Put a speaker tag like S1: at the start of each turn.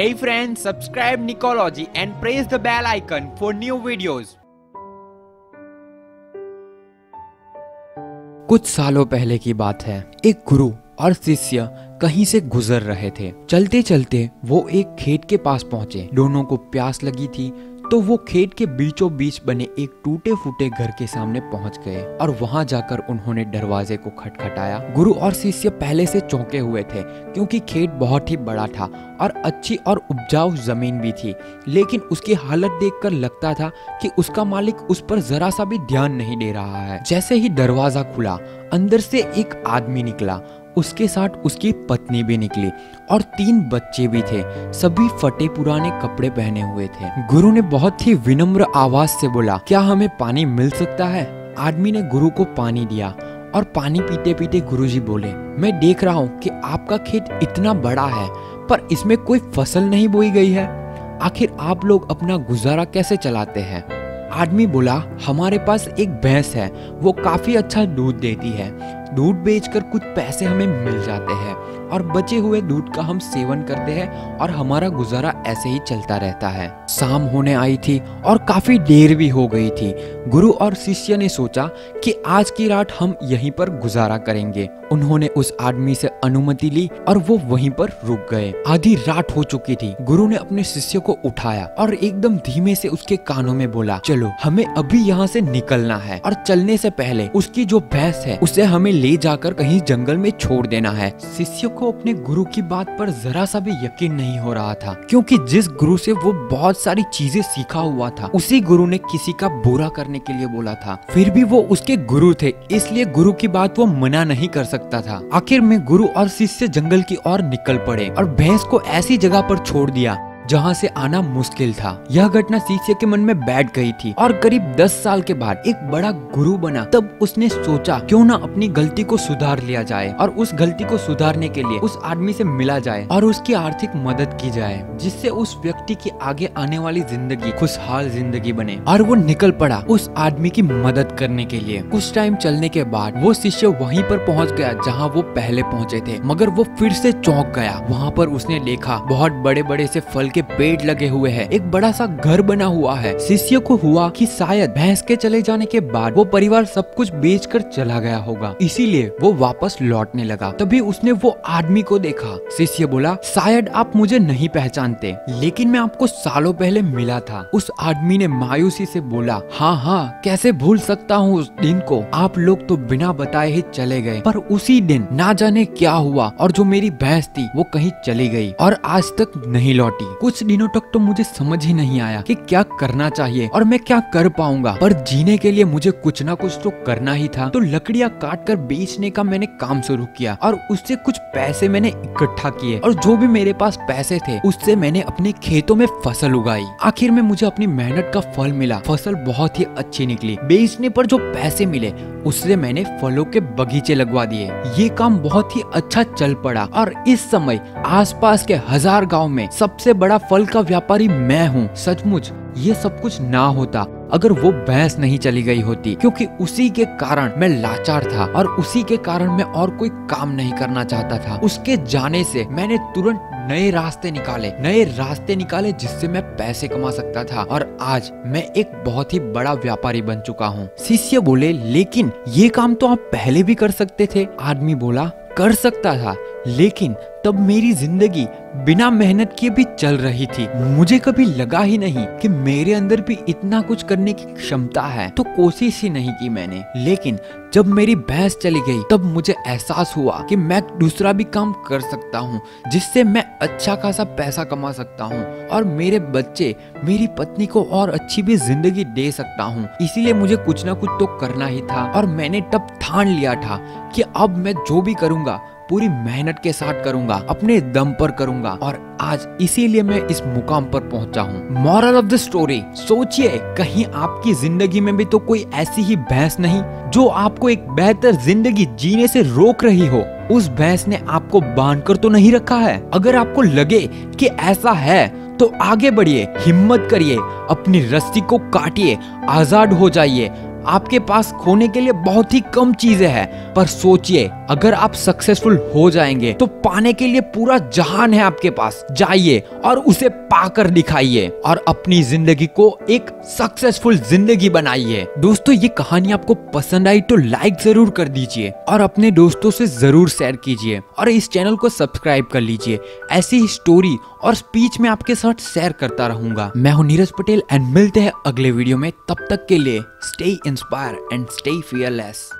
S1: Hey friends, subscribe Nicology and press the bell icon for new videos.
S2: कुछ सालों पहले की बात है। एक गुरु और शिष्य कहीं से गुजर रहे थे। चलते चलते वो एक खेत के पास पहुंचे। दोनों को प्यास लगी थी तो वो खेत के बीचों बीच बने एक टूटे फूटे घर के सामने पहुंच गए और वहां जाकर उन्होंने दरवाजे को खटखटाया। गुरु और शिष्य पहले से चौंके हुए थे क्योंकि खेत बहुत ही बड़ा था और अच्छी और उपजाऊ जमीन भी थी, लेकिन उसकी हालत देखकर लगता था कि उसका मालिक उस पर जरा सा भी ध्यान नहीं दे रहा है। जैसे ही दरवाजा खुला, अंदर से एक आदमी निकला, उसके साथ उसकी पत्नी भी निकली और 3 बच्चे भी थे। सभी फटे पुराने कपड़े पहने हुए थे। गुरु ने बहुत ही विनम्र आवाज से बोला, क्या हमें पानी मिल सकता है? आदमी ने गुरु को पानी दिया और पानी पीते पीते गुरुजी बोले, मैं देख रहा हूँ कि आपका खेत इतना बड़ा है पर इसमें कोई फसल नहीं बोई गई है। आखिर आप लोग अपना गुजारा कैसे चलाते हैं? आदमी बोला, हमारे पास एक भैंस है, वो काफी अच्छा दूध देती है। दूध बेचकर कुछ पैसे हमें मिल जाते हैं और बचे हुए दूध का हम सेवन करते हैं और हमारा गुजारा ऐसे ही चलता रहता है। शाम होने आई थी और काफी देर भी हो गई थी। गुरु और शिष्य ने सोचा कि आज की रात हम यहीं पर गुजारा करेंगे। उन्होंने उस आदमी से अनुमति ली और वो वहीं पर रुक गए। आधी रात हो चुकी थी। गुरु ने अपने शिष्य को उठाया और एकदम धीमे से उसके कानों में बोला, चलो हमें अभी यहाँ से निकलना है और चलने से पहले उसकी जो भैंस है उसे हमें ले जाकर कहीं जंगल में छोड़ देना है। शिष्य को अपने गुरु की बात पर जरा सा भी यकीन नहीं हो रहा था, क्योंकि जिस गुरु से वो बहुत सारी चीजें सीखा हुआ था, उसी गुरु ने किसी का बुरा करने के लिए बोला था। फिर भी वो उसके गुरु थे, इसलिए गुरु की बात वो मना नहीं कर सकता था। आखिर में गुरु और शिष्य जंगल की ओर निकल पड़े और भैंस को ऐसी जगह पर छोड़ दिया जहाँ से आना मुश्किल था। यह घटना शिष्य के मन में बैठ गई थी और करीब 10 साल के बाद एक बड़ा गुरु बना। तब उसने सोचा क्यों ना अपनी गलती को सुधार लिया जाए और उस गलती को सुधारने के लिए उस आदमी से मिला जाए और उसकी आर्थिक मदद की जाए, जिससे उस व्यक्ति की आगे आने वाली जिंदगी खुशहाल जिंदगी बने। और वो निकल पड़ा उस आदमी की मदद करने के लिए। कुछ टाइम चलने के बाद वो शिष्य वहीं पर पहुंच गया जहाँ वो पहले पहुंचे थे, मगर वो फिर से चौंक गया। वहाँ पर उसने देखा बहुत बड़े बड़े से फल के पेड़ लगे हुए हैं, एक बड़ा सा घर बना हुआ है। शिष्य को हुआ कि शायद भैंस के चले जाने के बाद वो परिवार सब कुछ बेचकर चला गया होगा, इसीलिए वो वापस लौटने लगा। तभी उसने वो आदमी को देखा। शिष्य बोला, शायद आप मुझे नहीं पहचानते, लेकिन मैं आपको सालों पहले मिला था। उस आदमी ने मायूसी से बोला, हाँ, कैसे भूल सकता हूँ उस दिन को। आप लोग तो बिना बताए ही चले गए, पर उसी दिन ना जाने क्या हुआ और जो मेरी भैंस थी वो कहीं चली गई और आज तक नहीं लौटी। कुछ दिनों तक तो मुझे समझ ही नहीं आया कि क्या करना चाहिए और मैं क्या कर पाऊंगा, पर जीने के लिए मुझे कुछ ना कुछ तो करना ही था। तो लकड़ियां काट कर बेचने का मैंने काम शुरू किया और उससे कुछ पैसे मैंने इकट्ठा किए और जो भी मेरे पास पैसे थे उससे मैंने अपने खेतों में फसल उगाई। आखिर में मुझे अपनी मेहनत का फल मिला। फसल बहुत ही अच्छी निकली। बेचने पर जो पैसे मिले उससे मैंने फलों के बगीचे लगवा दिए। ये काम बहुत ही अच्छा चल पड़ा और इस समय आसपास के 1000 गाँव में सबसे बड़ा फल का व्यापारी मैं हूँ। सचमुच ये सब कुछ ना होता अगर वो भैंस नहीं चली गई होती, क्योंकि उसी के कारण मैं लाचार था और उसी के कारण मैं और कोई काम नहीं करना चाहता था। उसके जाने से मैंने तुरंत नए रास्ते निकाले जिससे मैं पैसे कमा सकता था और आज मैं एक बहुत ही बड़ा व्यापारी बन चुका हूँ। शिष्य बोले, लेकिन ये काम तो आप पहले भी कर सकते थे। आदमी बोला, कर सकता था, लेकिन तब मेरी जिंदगी बिना मेहनत किए भी चल रही थी। मुझे कभी लगा ही नहीं कि मेरे अंदर भी इतना कुछ करने की क्षमता है, तो कोशिश ही नहीं की मैंने। लेकिन जब मेरी भैंस चली गई तब मुझे एहसास हुआ कि मैं दूसरा भी काम कर सकता हूँ जिससे मैं अच्छा खासा पैसा कमा सकता हूँ और मेरे बच्चे, मेरी पत्नी को और अच्छी भी जिंदगी दे सकता हूँ। इसीलिए मुझे कुछ ना कुछ तो करना ही था और मैंने तब ठान लिया था कि अब मैं जो भी करूँगा पूरी मेहनत के साथ करूंगा, अपने दम पर करूंगा और आज इसीलिए मैं इस मुकाम पर पहुंचा हूँ। मॉरल ऑफ द स्टोरी, सोचिए कहीं आपकी जिंदगी में भी तो कोई ऐसी ही भैंस नहीं जो आपको एक बेहतर जिंदगी जीने से रोक रही हो। उस भैंस ने आपको बांध कर तो नहीं रखा है। अगर आपको लगे कि ऐसा है तो आगे बढ़िए, हिम्मत करिए, अपनी रस्सी को काटिए, आजाद हो जाइए। आपके पास खोने के लिए बहुत ही कम चीजें हैं, पर सोचिए अगर आप सक्सेसफुल हो जाएंगे तो पाने के लिए पूरा जहान है आपके पास। जाइए और उसे पाकर दिखाइए और अपनी जिंदगी को एक सक्सेसफुल जिंदगी बनाइए। दोस्तों, ये कहानी आपको पसंद आई तो लाइक जरूर कर दीजिए और अपने दोस्तों से जरूर शेयर कीजिए और इस चैनल को सब्सक्राइब कर लीजिए। ऐसी ही स्टोरी और स्पीच मैं आपके साथ शेयर करता रहूंगा। मैं हूं नीरज पटेल एंड मिलते हैं अगले वीडियो में। तब तक के लिए stay inspire and stay fearless.